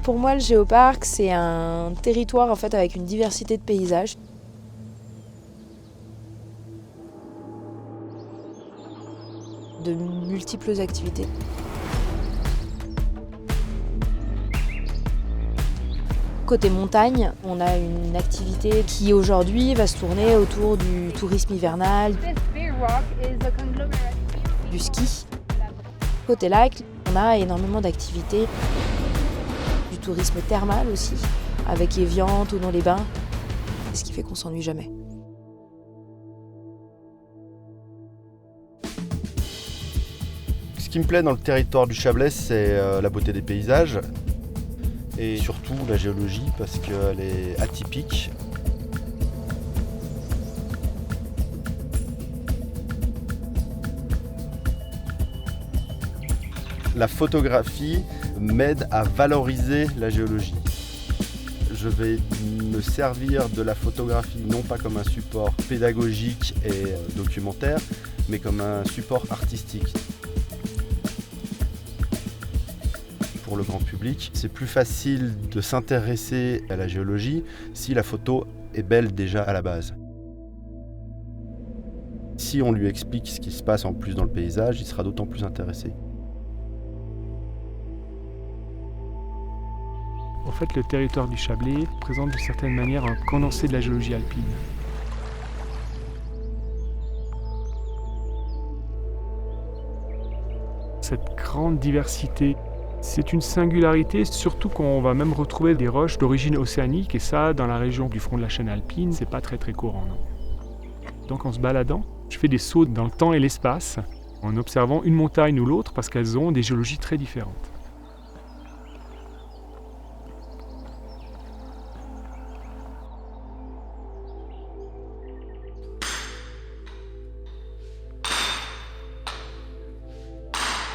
Pour moi, le géoparc, c'est un territoire en fait avec une diversité de paysages. De multiples activités. Côté montagne, on a une activité qui aujourd'hui va se tourner autour du tourisme hivernal, du ski. Côté lac, on a énormément d'activités, du tourisme thermal aussi, avec Évian, Thonon-les-Bains, ce qui fait qu'on s'ennuie jamais. Ce qui me plaît dans le territoire du Chablais, c'est la beauté des paysages et surtout la géologie parce qu'elle est atypique. La photographie m'aide à valoriser la géologie. Je vais me servir de la photographie non pas comme un support pédagogique et documentaire, mais comme un support artistique. Pour le grand public, c'est plus facile de s'intéresser à la géologie si la photo est belle déjà à la base. Si on lui explique ce qui se passe en plus dans le paysage, il sera d'autant plus intéressé. En fait, le territoire du Chablais présente d'une certaine manière un condensé de la géologie alpine. Cette grande diversité, c'est une singularité, surtout qu'on va même retrouver des roches d'origine océanique, et ça, dans la région du front de la chaîne alpine, c'est pas très courant, non. Donc en se baladant, je fais des sauts dans le temps et l'espace, en observant une montagne ou l'autre, parce qu'elles ont des géologies très différentes.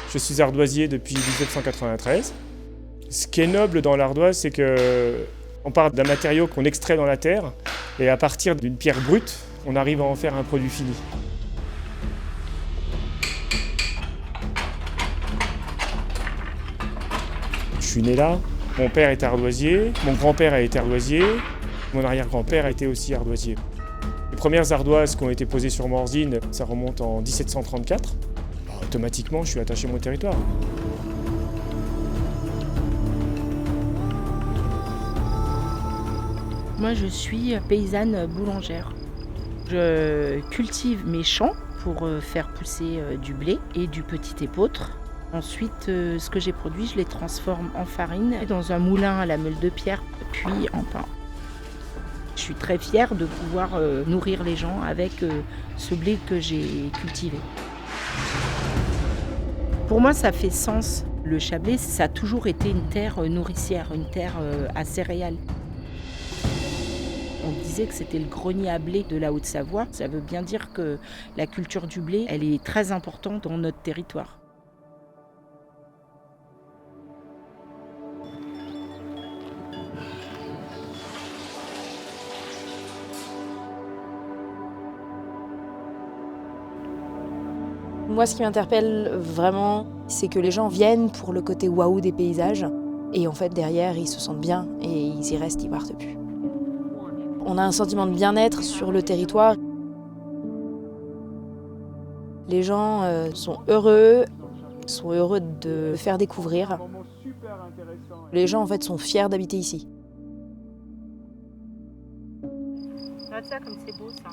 Je suis ardoisier depuis 1993. Ce qui est noble dans l'ardoise, c'est qu'on part d'un matériau qu'on extrait dans la terre et à partir d'une pierre brute, on arrive à en faire un produit fini. Je suis né là, mon père était ardoisier, mon grand-père a été ardoisier, mon arrière-grand-père a été aussi ardoisier. Les premières ardoises qui ont été posées sur Morzine, ça remonte en 1734. Automatiquement, je suis attaché à mon territoire. Moi, je suis paysanne boulangère. Je cultive mes champs pour faire pousser du blé et du petit épeautre. Ensuite, ce que j'ai produit, je les transforme en farine dans un moulin à la meule de pierre, puis en pain. Je suis très fière de pouvoir nourrir les gens avec ce blé que j'ai cultivé. Pour moi, ça fait sens. Le Chablais, ça a toujours été une terre nourricière, une terre à céréales. On disait que c'était le grenier à blé de la Haute-Savoie. Ça veut bien dire que la culture du blé, elle est très importante dans notre territoire. Moi, ce qui m'interpelle vraiment, c'est que les gens viennent pour le côté waouh des paysages. Et en fait, derrière, ils se sentent bien et ils y restent, ils partent plus. On a un sentiment de bien-être sur le territoire. Les gens sont heureux de faire découvrir. Les gens, en fait, sont fiers d'habiter ici. Regarde ça comme c'est beau, ça.